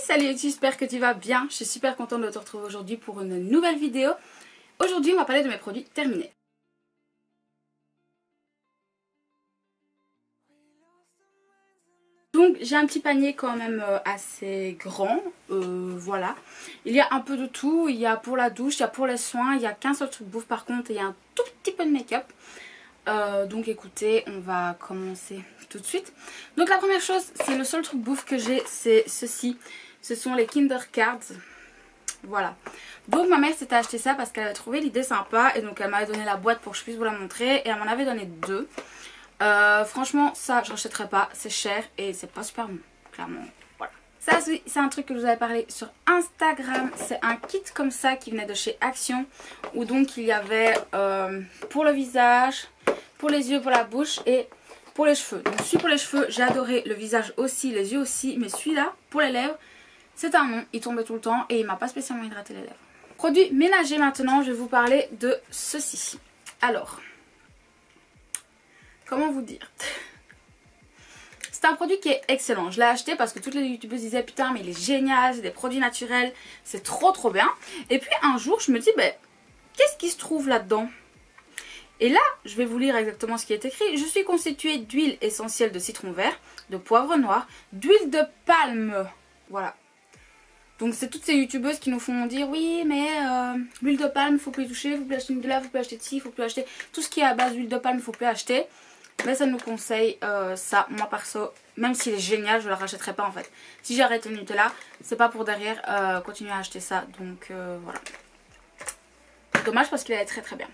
Salut, j'espère que tu vas bien. Je suis super contente de te retrouver aujourd'hui pour une nouvelle vidéo. Aujourd'hui, on va parler de mes produits terminés. Donc j'ai un petit panier quand même assez grand, voilà. Il y a un peu de tout, il y a pour la douche, il y a pour les soins, il y a qu'un seul truc bouffe par contre, et il y a un tout petit peu de make-up. Donc écoutez, on va commencer tout de suite. Donc la première chose, c'est le seul truc bouffe que j'ai, c'est ceci. Ce sont les Kinder Cards. Voilà. Donc ma mère s'était acheté ça parce qu'elle avait trouvé l'idée sympa. Et donc elle m'avait donné la boîte pour que je puisse vous la montrer. Et elle m'en avait donné deux. Franchement ça je rachèterai pas. C'est cher et c'est pas super bon. Clairement. Voilà. Ça c'est un truc que je vous avais parlé sur Instagram. C'est un kit comme ça qui venait de chez Action. Où donc il y avait pour le visage, pour les yeux, pour la bouche et pour les cheveux. Donc celui pour les cheveux j'ai adoré. Le visage aussi, les yeux aussi. Mais celui-là pour les lèvres, c'est un nom, il tombait tout le temps et il m'a pas spécialement hydraté les lèvres. Produit ménager maintenant, je vais vous parler de ceci. Alors, comment vous dire? C'est un produit qui est excellent. Je l'ai acheté parce que toutes les youtubeuses disaient putain mais il est génial, c'est des produits naturels, c'est trop bien. Et puis un jour je me dis ben qu'est-ce qui se trouve là-dedans? Et là, je vais vous lire exactement ce qui est écrit. Je suis constituée d'huile essentielle de citron vert, de poivre noir, d'huile de palme. Voilà. Donc c'est toutes ces youtubeuses qui nous font dire oui mais l'huile de palme il faut plus y toucher, il faut plus acheter de là, il faut plus acheter de ci, il faut plus acheter tout ce qui est à base d'huile de palme, il faut plus acheter. Mais ça nous conseille ça, moi perso, même s'il est génial, je ne le rachèterai pas en fait. Si j'arrête le Nutella, c'est pas pour derrière continuer à acheter ça, donc voilà. Dommage parce qu'il est très bien.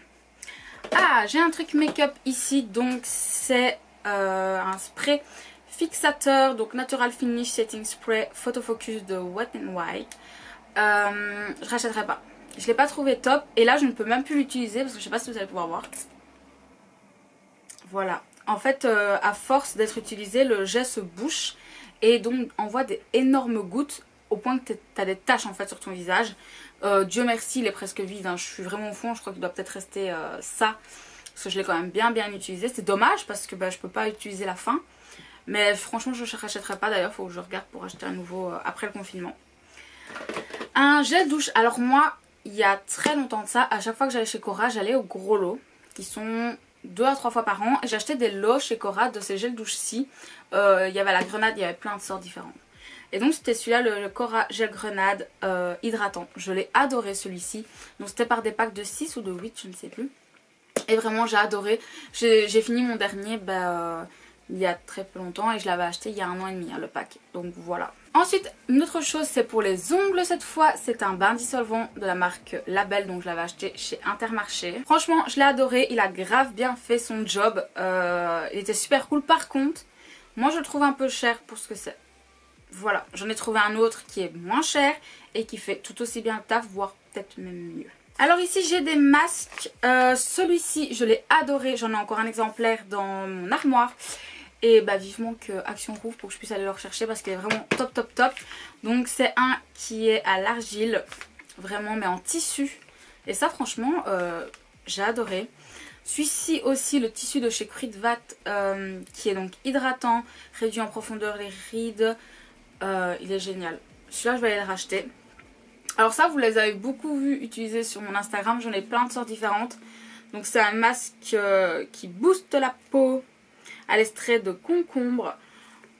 Ah, j'ai un truc make-up ici, donc c'est un spray fixateur, donc Natural Finish Setting Spray Photo Focus de Wet n Wild. Je rachèterai pas. Je l'ai pas trouvé top et là je ne peux même plus l'utiliser parce que je sais pas si vous allez pouvoir voir. Voilà. En fait, à force d'être utilisé, le jet se bouche et donc envoie des énormes gouttes au point que tu as des taches en fait sur ton visage. Dieu merci, il est presque vide. Hein. Je suis vraiment au fond. Je crois qu'il doit peut-être rester ça parce que je l'ai quand même bien utilisé. C'est dommage parce que je peux pas utiliser la fin. Mais franchement je ne rachèterai pas, d'ailleurs il faut que je regarde pour acheter un nouveau après le confinement. Un gel douche, alors moi il y a très longtemps de ça, à chaque fois que j'allais chez Cora j'allais au gros lot qui sont 2 à 3 fois par an. Et j'achetais des lots chez Cora de ces gels douche-ci. Il y avait la grenade, il y avait plein de sortes différentes. Et donc c'était celui-là, le Cora gel grenade hydratant. Je l'ai adoré celui-ci. Donc c'était par des packs de 6 ou de 8, je ne sais plus. Et vraiment j'ai adoré. J'ai fini mon dernier il y a très peu longtemps et je l'avais acheté il y a 1 an et demi le pack, donc voilà. Ensuite une autre chose, c'est pour les ongles cette fois. C'est un bain dissolvant de la marque Label, donc je l'avais acheté chez Intermarché. Franchement je l'ai adoré, il a grave bien fait son job, il était super cool. Par contre moi je le trouve un peu cher pour ce que c'est. Voilà, j'en ai trouvé un autre qui est moins cher et qui fait tout aussi bien le taf, voire peut-être même mieux. Alors ici j'ai des masques, celui-ci je l'ai adoré, j'en ai encore un exemplaire dans mon armoire. Et vivement que Action rouvre pour que je puisse aller le rechercher parce qu'il est vraiment top. Donc c'est un qui est à l'argile, vraiment mais en tissu. Et ça franchement j'ai adoré. Celui-ci aussi, le tissu de chez Kruidvat qui est donc hydratant, réduit en profondeur les rides. Il est génial. Celui-là je vais aller le racheter. Alors ça vous les avez beaucoup vu utiliser sur mon Instagram, j'en ai plein de sortes différentes. Donc c'est un masque qui booste la peau à l'extrait de concombre.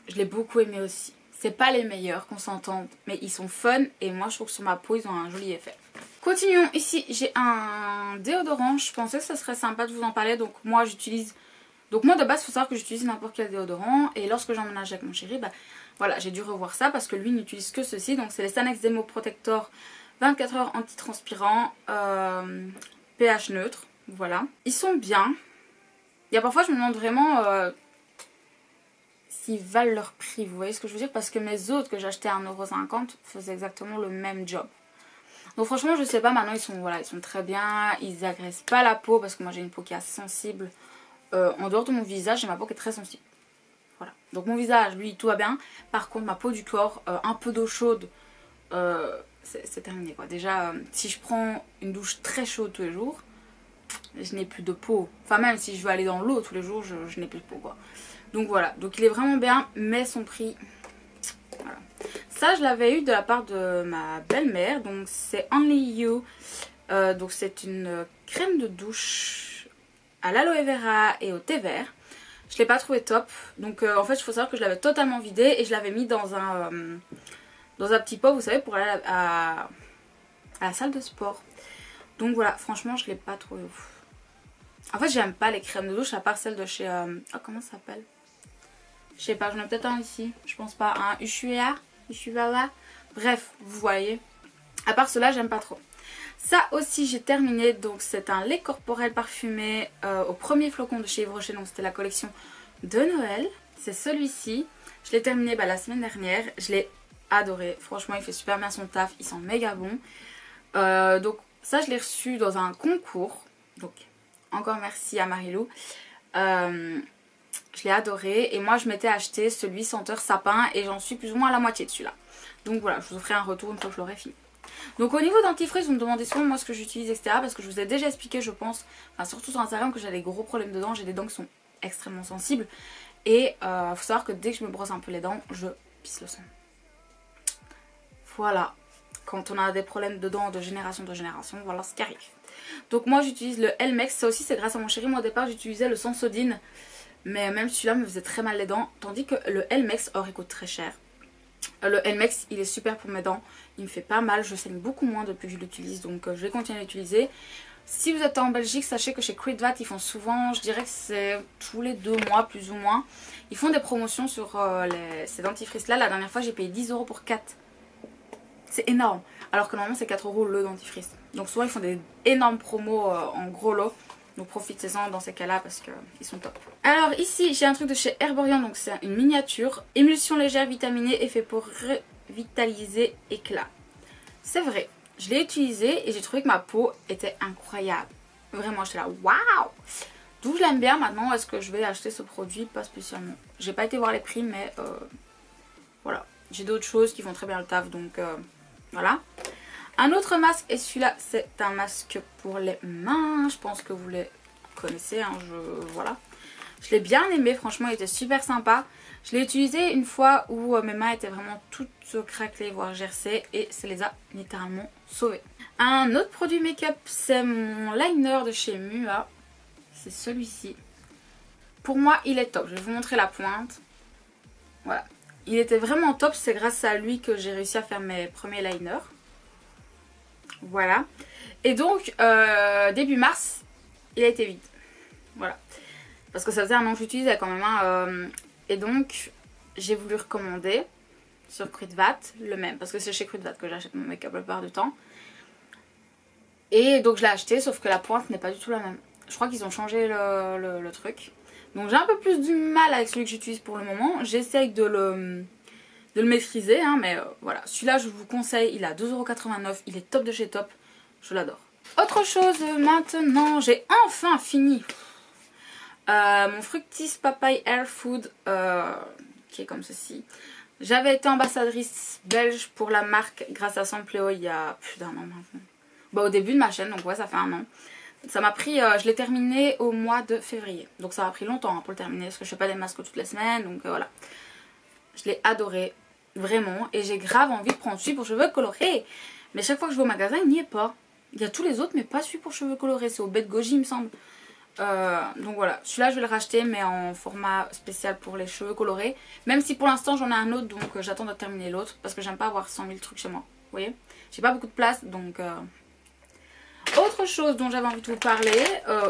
Je l'ai beaucoup aimé aussi. C'est pas les meilleurs qu'on s'entende, mais ils sont fun et moi je trouve que sur ma peau ils ont un joli effet. Continuons, ici j'ai un déodorant. Je pensais que ça serait sympa de vous en parler, donc moi j'utilise... Donc moi de base il faut savoir que j'utilise n'importe quel déodorant. Et lorsque j'emménage avec mon chéri, voilà, j'ai dû revoir ça parce que lui n'utilise que ceci. Donc c'est les Sanex Demo Protector 24 heures antitranspirant, pH neutre. Voilà, ils sont bien. Il y a parfois je me demande vraiment s'ils valent leur prix, vous voyez ce que je veux dire, parce que mes autres que j'achetais à 1,50 € faisaient exactement le même job. Donc franchement je sais pas, maintenant ils sont très bien, ils agressent pas la peau parce que moi j'ai une peau qui est assez sensible. En dehors de mon visage, j'ai ma peau qui est très sensible. Voilà, donc mon visage lui tout va bien, par contre ma peau du corps, un peu d'eau chaude, c'est terminé quoi. Déjà si je prends une douche très chaude tous les jours, je n'ai plus de peau. Enfin même si je veux aller dans l'eau tous les jours, je n'ai plus de peau quoi. Donc voilà, donc il est vraiment bien, mais son prix, Voilà. Ça je l'avais eu de la part de ma belle-mère, donc c'est Only You. Donc c'est une crème de douche à l'aloe vera et au thé vert. Je l'ai pas trouvé top, donc en fait il faut savoir que je l'avais totalement vidé et je l'avais mis dans un petit pot, vous savez, pour aller à la salle de sport. Donc voilà, franchement je l'ai pas trouvé ouf. En fait j'aime pas les crèmes de douche à part celle de chez... oh, comment ça s'appelle? Je sais pas, j'en ai peut-être un ici, je pense pas, un Ushuaïa, bref, vous voyez. À part cela j'aime pas trop. Ça aussi j'ai terminé, donc c'est un lait corporel parfumé au premier flocon de chez Yves Rocher, donc c'était la collection de Noël. C'est celui-ci, je l'ai terminé la semaine dernière, je l'ai adoré, franchement il fait super bien son taf, il sent méga bon. Donc ça je l'ai reçu dans un concours, donc encore merci à Marilou. Je l'ai adoré et moi je m'étais acheté celui senteur sapin et j'en suis plus ou moins à la moitié de celui-là. Donc voilà, je vous ferai un retour une fois que je l'aurai fini. Donc au niveau dentifrice, vous me demandez souvent moi ce que j'utilise, etc. Parce que je vous ai déjà expliqué, je pense, enfin, surtout sur Instagram, que j'ai des gros problèmes de dents. J'ai des dents qui sont extrêmement sensibles. Et faut savoir que dès que je me brosse un peu les dents, je pisse le sang. Voilà. Quand on a des problèmes de dents de génération, voilà ce qui arrive. Donc moi j'utilise le Elmex. Ça aussi c'est grâce à mon chéri. Moi au départ j'utilisais le Sensodyne. Mais même celui-là me faisait très mal les dents. Tandis que le Elmex, or il coûte très cher. Le Elmex il est super pour mes dents, il me fait pas mal, je saigne beaucoup moins depuis que je l'utilise, donc je vais continuer à l'utiliser. Si vous êtes en Belgique, sachez que chez Kruidvat ils font souvent, je dirais que c'est tous les 2 mois plus ou moins, ils font des promotions sur ces dentifrices là. La dernière fois j'ai payé 10 € pour 4, c'est énorme, alors que normalement c'est 4 € le dentifrice. Donc souvent ils font des énormes promos en gros lot. Donc profitez-en dans ces cas-là parce qu'ils sont top. Alors ici j'ai un truc de chez Herborian, donc c'est une miniature. Émulsion légère vitaminée, effet pour revitaliser, éclat. C'est vrai, je l'ai utilisé et j'ai trouvé que ma peau était incroyable. Vraiment, j'étais là, waouh! D'où je l'aime bien. Maintenant, est-ce que je vais acheter ce produit? Pas spécialement. J'ai pas été voir les prix, mais voilà. J'ai d'autres choses qui font très bien le taf, donc voilà. Un autre masque, et celui-là c'est un masque pour les mains, je pense que vous les connaissez, hein, voilà. Je l'ai bien aimé, franchement il était super sympa. Je l'ai utilisé une fois où mes mains étaient vraiment toutes craquelées, voire gercées, et ça les a littéralement sauvées. Un autre produit make-up, c'est mon liner de chez Mua, c'est celui-ci. Pour moi il est top, je vais vous montrer la pointe, voilà. Il était vraiment top, c'est grâce à lui que j'ai réussi à faire mes premiers liners. Voilà. Et donc début mars il a été vide. Voilà. Parce que ça faisait un an que j'utilisais quand même hein, et donc j'ai voulu recommander sur Kruidvat le même. Parce que c'est chez Kruidvat que j'achète mon make-up la plupart du temps. Et donc je l'ai acheté, sauf que la pointe n'est pas du tout la même. Je crois qu'ils ont changé le truc. Donc j'ai un peu plus du mal avec celui que j'utilise pour le moment. J'essaye de le maîtriser hein, mais voilà, celui-là je vous conseille, il est à 2,89 €, il est top de chez top, je l'adore. Autre chose maintenant, j'ai enfin fini mon Fructis Papaye Air Food qui est comme ceci. J'avais été ambassadrice belge pour la marque grâce à Sampléo il y a plus d'1 an maintenant. Bah, au début de ma chaîne, donc ouais ça fait 1 an. Ça m'a pris, je l'ai terminé au mois de février, donc ça m'a pris longtemps hein, pour le terminer parce que je fais pas des masques toutes les semaines, donc voilà. Je l'ai adoré. Vraiment, et j'ai grave envie de prendre celui pour cheveux colorés. Mais chaque fois que je vais au magasin, il n'y est pas. Il y a tous les autres, mais pas celui pour cheveux colorés. C'est au Bet Goji, il me semble. Donc voilà, celui-là je vais le racheter, mais en format spécial pour les cheveux colorés. Même si pour l'instant j'en ai un autre, donc j'attends de terminer l'autre. Parce que j'aime pas avoir 100 000 trucs chez moi. Vous voyez, j'ai pas beaucoup de place, donc... Autre chose dont j'avais envie de vous parler,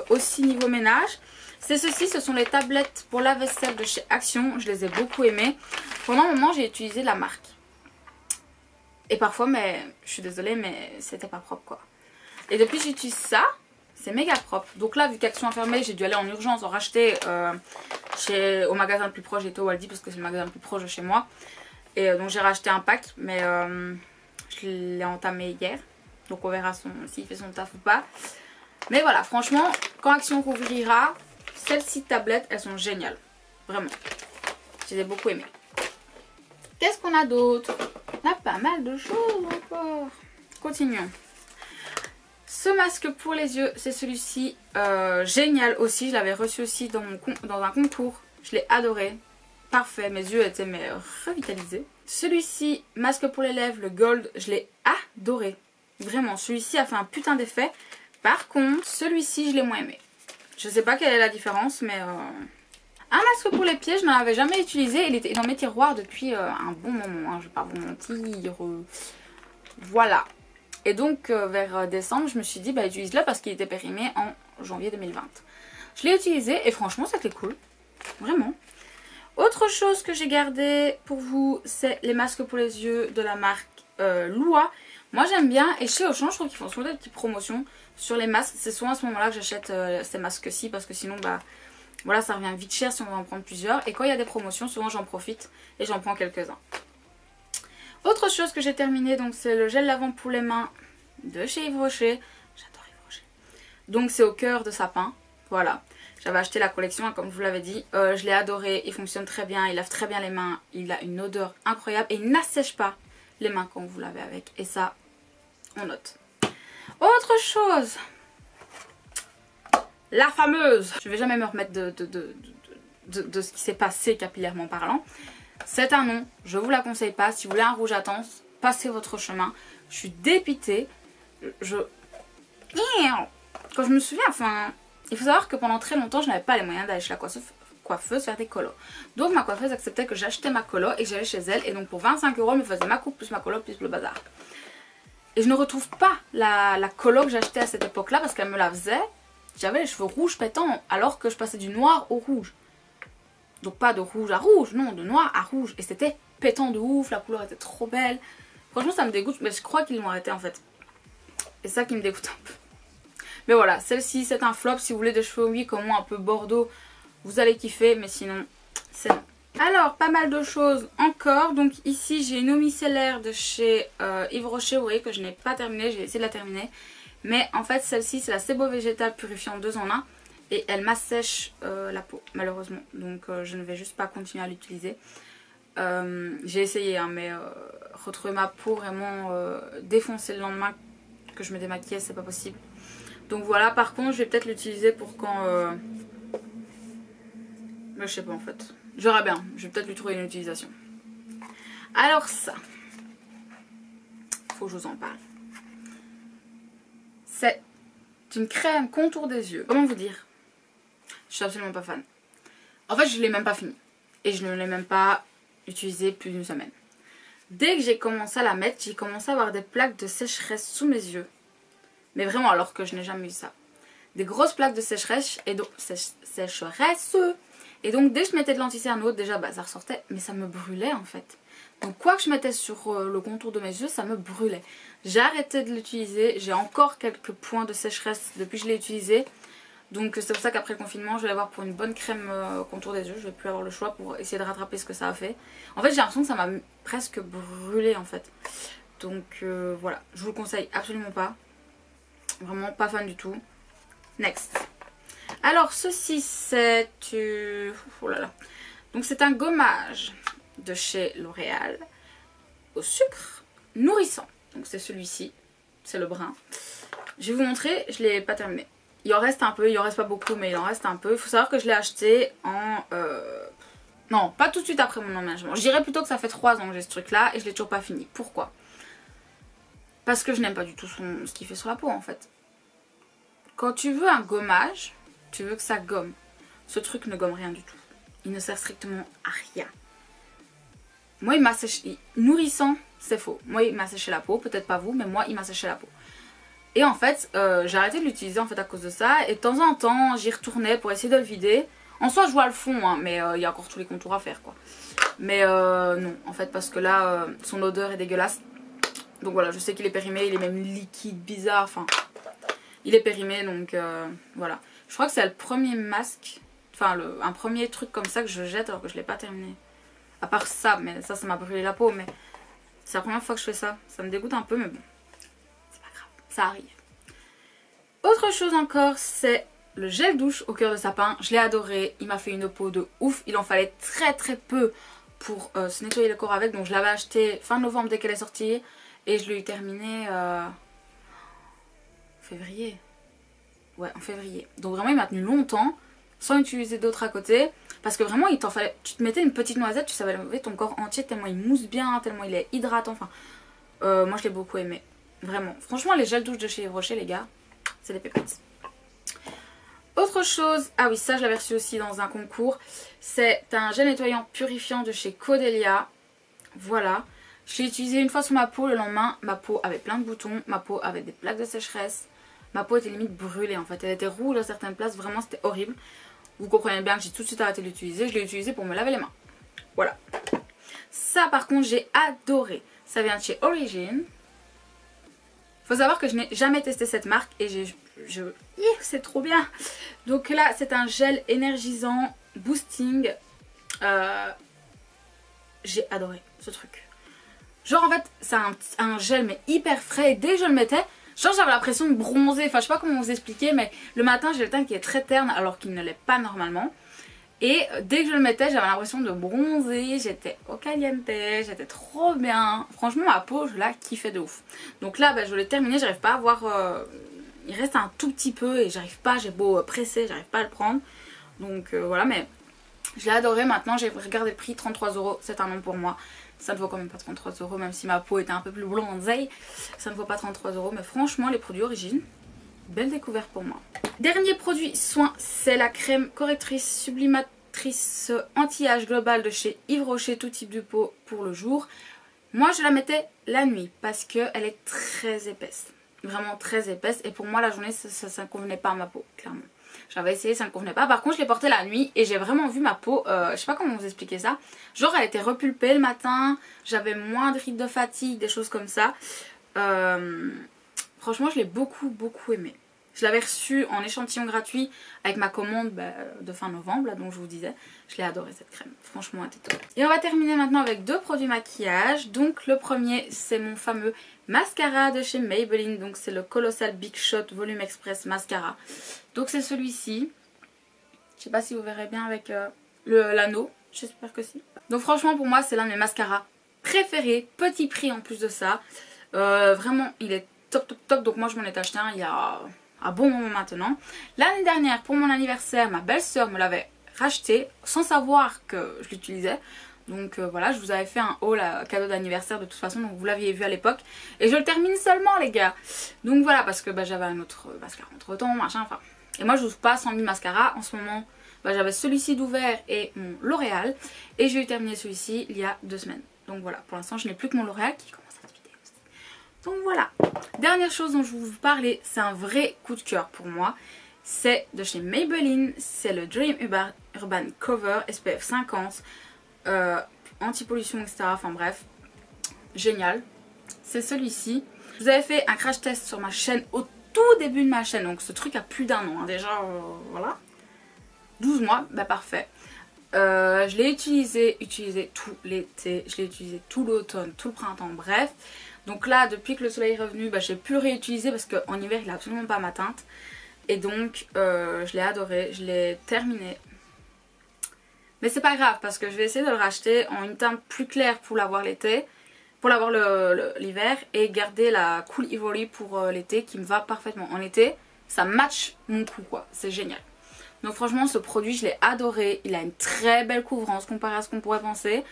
aussi niveau ménage, c'est ceci, ce sont les tablettes pour la vaisselle de chez Action. Je les ai beaucoup aimées. Pendant un moment j'ai utilisé la marque. Et parfois, mais je suis désolée, mais c'était pas propre quoi. Et depuis que j'utilise ça, c'est méga propre. Donc là, vu qu'Action a fermé, j'ai dû aller en urgence en racheter au magasin le plus proche. J'étais au Aldi parce que c'est le magasin le plus proche de chez moi. Et donc j'ai racheté un pack, mais je l'ai entamé hier. Donc on verra s'il fait son taf ou pas. Mais voilà, franchement, quand Action rouvrira, celles-ci tablettes, elles sont géniales. Vraiment. Je les ai beaucoup aimées. Qu'est-ce qu'on a d'autre? On a pas mal de choses encore. Continuons. Ce masque pour les yeux, c'est celui-ci. Génial aussi. Je l'avais reçu aussi dans un concours. Je l'ai adoré. Parfait. Mes yeux étaient revitalisés. Celui-ci, masque pour les lèvres, le gold, je l'ai adoré. Vraiment, celui-ci a fait un putain d'effet. Par contre, celui-ci, je l'ai moins aimé. Je sais pas quelle est la différence, mais... Un masque pour les pieds, je n'en avais jamais utilisé. Il était dans mes tiroirs depuis un bon moment, hein, je vais pas vous mentir. Voilà. Et donc, vers décembre, je me suis dit, bah utilise-le parce qu'il était périmé en janvier 2020. Je l'ai utilisé et franchement, c'était cool. Vraiment. Autre chose que j'ai gardé pour vous, c'est les masques pour les yeux de la marque Lua. Moi j'aime bien, et chez Auchan je trouve qu'ils font souvent des petites promotions sur les masques. C'est souvent à ce moment là que j'achète ces masques-ci parce que sinon bah voilà, ça revient vite cher si on va en prendre plusieurs. Et quand il y a des promotions, souvent j'en profite et j'en prends quelques-uns. Autre chose que j'ai terminé, donc c'est le gel lavant pour les mains de chez Yves Rocher. J'adore Yves Rocher. Donc c'est au cœur de sapin, voilà. J'avais acheté la collection, hein, comme je vous l'avais dit. Je l'ai adoré, il fonctionne très bien, il lave très bien les mains. Il a une odeur incroyable et il n'assèche pas les mains quand vous lavez avec. Et ça, on note. Autre chose, la fameuse, je vais jamais me remettre de ce qui s'est passé capillairement parlant. C'est un nom, je vous la conseille pas. Si vous voulez un rouge à tendre, passez votre chemin. Je suis dépitée. Quand je me souviens, enfin... Il faut savoir que pendant très longtemps, je n'avais pas les moyens d'aller chez la coiffeuse faire des colos. Donc ma coiffeuse acceptait que j'achetais ma colo et que j'allais chez elle. Et donc pour 25 €, elle me faisait ma coupe plus ma colo plus le bazar. Et je ne retrouve pas la colo que j'achetais à cette époque-là parce qu'elle me la faisait. J'avais les cheveux rouges pétants alors que je passais du noir au rouge. Donc pas de rouge à rouge, non, de noir à rouge. Et c'était pétant de ouf, la couleur était trop belle. Franchement ça me dégoûte, mais je crois qu'ils l'ont arrêté en fait. Et c'est ça qui me dégoûte un peu. Mais voilà, celle-ci c'est un flop. Si vous voulez des cheveux oui comme moi un peu bordeaux, vous allez kiffer, mais sinon c'est non. Alors pas mal de choses encore. Donc ici j'ai une eau micellaire de chez Yves Rocher. Vous voyez que je n'ai pas terminé, j'ai essayé de la terminer. Mais en fait celle-ci c'est la Sebo végétale purifiante 2 en 1. Et elle m'assèche la peau malheureusement. Donc je ne vais juste pas continuer à l'utiliser. J'ai essayé hein, mais retrouver ma peau vraiment défoncée le lendemain que je me démaquillais, c'est pas possible. Donc voilà, par contre je vais peut-être l'utiliser pour quand... Mais je sais pas en fait. Je verrai bien, je vais peut-être lui trouver une utilisation. Alors ça, faut que je vous en parle. C'est une crème contour des yeux. Comment vous dire? Je suis absolument pas fan. En fait je l'ai même pas fini. Et je ne l'ai même pas utilisé plus d'une semaine. Dès que j'ai commencé à la mettre, j'ai commencé à avoir des plaques de sécheresse sous mes yeux. Mais vraiment alors que je n'ai jamais eu ça. Des grosses plaques de sécheresse et donc sécheresse. Et donc dès que je mettais de l'anti-cernode, déjà bah, ça ressortait, mais ça me brûlait en fait. Donc quoi que je mettais sur le contour de mes yeux, ça me brûlait. J'ai arrêté de l'utiliser, j'ai encore quelques points de sécheresse depuis que je l'ai utilisé. Donc c'est pour ça qu'après le confinement, je vais l'avoir pour une bonne crème contour des yeux. Je vais plus avoir le choix pour essayer de rattraper ce que ça a fait. En fait j'ai l'impression que ça m'a presque brûlé en fait. Donc voilà, je vous le conseille absolument pas. Vraiment pas fan du tout. Next. Alors ceci c'est... Oh là là. Donc c'est un gommage de chez L'Oréal au sucre nourrissant. Donc c'est celui-ci. C'est le brun. Je vais vous montrer. Je ne l'ai pas terminé. Il en reste un peu. Il en reste pas beaucoup mais il en reste un peu. Il faut savoir que je l'ai acheté en... Non, pas tout de suite après mon emménagement. Je dirais plutôt que ça fait 3 ans que j'ai ce truc là et je l'ai toujours pas fini. Pourquoi? Parce que je n'aime pas du tout ce qu'il fait sur la peau en fait. Quand tu veux un gommage, tu veux que ça gomme. Ce truc ne gomme rien du tout. Il ne sert strictement à rien. Moi il m'a séché... Nourrissant, c'est faux. Moi il m'a séché la peau, peut-être pas vous, mais moi il m'a séché la peau. Et en fait, j'ai arrêté de l'utiliser en fait à cause de ça. Et de temps en temps, j'y retournais pour essayer de le vider. En soi je vois le fond, hein, mais il y a encore tous les contours à faire quoi. Mais non, en fait parce que là, son odeur est dégueulasse. Donc voilà, je sais qu'il est périmé, il est même liquide, bizarre, enfin... Il est périmé donc voilà. Je crois que c'est le premier masque, enfin un premier truc comme ça que je jette alors que je ne l'ai pas terminé. À part ça, mais ça m'a brûlé la peau, mais c'est la première fois que je fais ça. Ça me dégoûte un peu mais bon, c'est pas grave, ça arrive. Autre chose encore, c'est le gel douche au cœur de sapin. Je l'ai adoré, il m'a fait une peau de ouf. Il en fallait très peu pour se nettoyer le corps avec. Donc je l'avais acheté fin novembre dès qu'elle est sortie. Et je l'ai eu terminé février. Ouais, en février. Donc vraiment il m'a tenu longtemps sans utiliser d'autres à côté. parce que vraiment il t'en fallait, tu te mettais une petite noisette, tu savais laver ton corps entier tellement il mousse bien, tellement il est hydratant, enfin moi je l'ai beaucoup aimé, vraiment. Franchement les gels douche de chez Yves Rocher les gars, c'est des pépites. Autre chose, ah oui ça je l'avais reçu aussi dans un concours, c'est un gel nettoyant purifiant de chez Caudelia, voilà. Je l'ai utilisé une fois sur ma peau, le lendemain ma peau avait plein de boutons, ma peau avait des plaques de sécheresse, ma peau était limite brûlée en fait, elle était rouge à certaines places, vraiment c'était horrible. Vous comprenez bien que j'ai tout de suite arrêté de l'utiliser, je l'ai utilisé pour me laver les mains. Voilà. Ça par contre j'ai adoré, ça vient de chez Origin. Faut savoir que je n'ai jamais testé cette marque et c'est trop bien. Donc là c'est un gel énergisant, boosting. J'ai adoré ce truc. Genre en fait c'est un gel mais hyper frais et dès que je le mettais, genre j'avais l'impression de bronzer, enfin je sais pas comment vous expliquer mais le matin j'ai le teint qui est très terne alors qu'il ne l'est pas normalement. Et dès que je le mettais j'avais l'impression de bronzer, j'étais au caliente, j'étais trop bien. Franchement ma peau je la kiffais de ouf. Donc là bah, je l'ai terminé, j'arrive pas à voir, il reste un tout petit peu et j'arrive pas, j'ai beau presser, j'arrive pas à le prendre. Donc voilà mais je l'ai adoré. Maintenant j'ai regardé le prix, 33 €, c'est un nom pour moi. Ça ne vaut quand même pas 33 € même si ma peau était un peu plus bronzée. Ça ne vaut pas 33 € mais franchement les produits Origin, belle découverte pour moi. Dernier produit soin, c'est la crème correctrice sublimatrice anti-âge global de chez Yves Rocher, tout type de peau pour le jour. Moi je la mettais la nuit parce qu'elle est très épaisse. Vraiment très épaisse et pour moi la journée ça ne convenait pas à ma peau clairement. J'avais essayé, ça ne convenait pas. Par contre je l'ai porté la nuit et j'ai vraiment vu ma peau, je sais pas comment vous expliquer ça. Genre elle était repulpée le matin, j'avais moins de rides de fatigue, des choses comme ça. Franchement je l'ai beaucoup aimé. Je l'avais reçu en échantillon gratuit avec ma commande de fin novembre, là, dont je vous disais. Je l'ai adoré cette crème, franchement elle était top. Et on va terminer maintenant avec deux produits maquillage. Donc le premier c'est mon fameux mascara de chez Maybelline. Donc c'est le Colossal Big Shot Volume Express Mascara. Donc c'est celui-ci. Je sais pas si vous verrez bien avec l'anneau, j'espère que si. Donc franchement pour moi c'est l'un de mes mascaras préférés. Petit prix en plus de ça. Vraiment il est top. Donc moi je m'en ai acheté un il y a un bon moment maintenant. L'année dernière pour mon anniversaire ma belle-sœur me l'avait racheté sans savoir que je l'utilisais. Donc voilà, je vous avais fait un haul à cadeau d'anniversaire de toute façon, donc vous l'aviez vu à l'époque. Et je le termine seulement les gars. Donc voilà, parce que j'avais un autre mascara entre temps, machin, enfin. Et moi je n'ouvre pas 100 000 mascaras. En ce moment j'avais celui-ci d'ouvert et mon L'Oréal. Et j'ai eu terminé celui-ci il y a 2 semaines. Donc voilà, pour l'instant je n'ai plus que mon L'Oréal qui commence à se vider aussi. Donc voilà. Dernière chose dont je vais vous parler, c'est un vrai coup de cœur pour moi. C'est de chez Maybelline, c'est le Dream Urban Cover SPF 50. Anti-pollution etc, enfin bref, génial. C'est celui-ci. Je vous avais fait un crash test sur ma chaîne au tout début de ma chaîne, donc ce truc a plus d'un an hein, déjà, voilà, 12 mois, bah parfait. Je l'ai utilisé tout l'été, je l'ai utilisé tout l'automne, tout le printemps, bref. Donc là depuis que le soleil est revenu, j'ai pu le réutiliser parce qu'en hiver il a absolument pas ma teinte. Et donc je l'ai adoré, je l'ai terminé. Mais c'est pas grave parce que je vais essayer de le racheter en une teinte plus claire pour l'avoir l'été, pour l'avoir l'hiver, et garder la Cool Ivory pour l'été qui me va parfaitement. En été ça match mon cou quoi, c'est génial. Donc franchement ce produit je l'ai adoré, il a une très belle couvrance comparé à ce qu'on pourrait penser.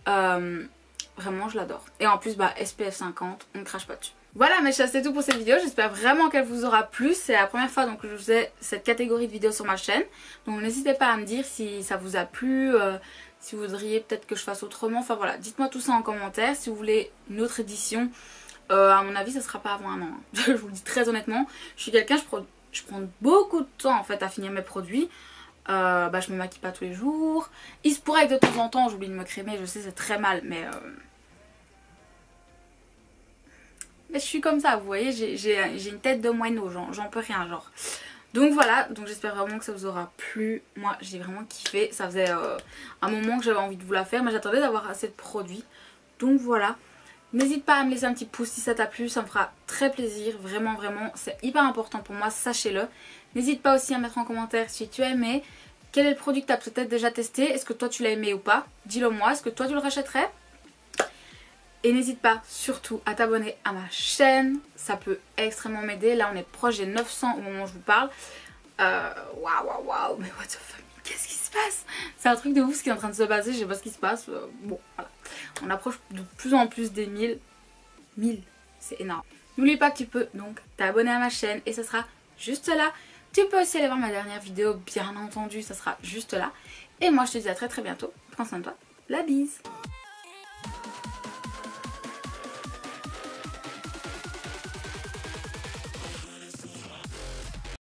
Vraiment je l'adore. Et en plus SPF 50, on ne crache pas dessus. Voilà mes chers, c'est tout pour cette vidéo, j'espère vraiment qu'elle vous aura plu. C'est la première fois donc que je faisais cette catégorie de vidéos sur ma chaîne. Donc n'hésitez pas à me dire si ça vous a plu, si vous voudriez peut-être que je fasse autrement. Enfin voilà, dites-moi tout ça en commentaire. Si vous voulez une autre édition, à mon avis ça sera pas avant un an. Je vous le dis très honnêtement, je suis quelqu'un, je prends beaucoup de temps en fait à finir mes produits. Je me maquille pas tous les jours. Il se pourrait que de temps en temps j'oublie de me crémer, je sais c'est très mal mais je suis comme ça, vous voyez, j'ai une tête de moineau, j'en peux rien genre. Donc voilà, donc j'espère vraiment que ça vous aura plu. Moi j'ai vraiment kiffé, ça faisait un moment que j'avais envie de vous la faire, mais j'attendais d'avoir assez de produits. Donc voilà, n'hésite pas à me laisser un petit pouce si ça t'a plu, ça me fera très plaisir, vraiment c'est hyper important pour moi, sachez-le. N'hésite pas aussi à mettre en commentaire si tu as aimé, quel est le produit que tu as peut-être déjà testé, est-ce que toi tu l'as aimé ou pas, dis-le moi, est-ce que toi tu le rachèterais? Et n'hésite pas surtout à t'abonner à ma chaîne, ça peut extrêmement m'aider. Là on est proche des 900 au moment où je vous parle. Waouh, mais what the fuck, qu'est-ce qui se passe? C'est un truc de ouf ce qui est en train de se passer, je sais pas ce qui se passe. Bon, voilà. On approche de plus en plus des 1000. 1000, c'est énorme. N'oublie pas que tu peux donc t'abonner à ma chaîne et ça sera juste là. Tu peux aussi aller voir ma dernière vidéo, bien entendu, ça sera juste là. Et moi je te dis à très bientôt. Prends soin de toi. La bise.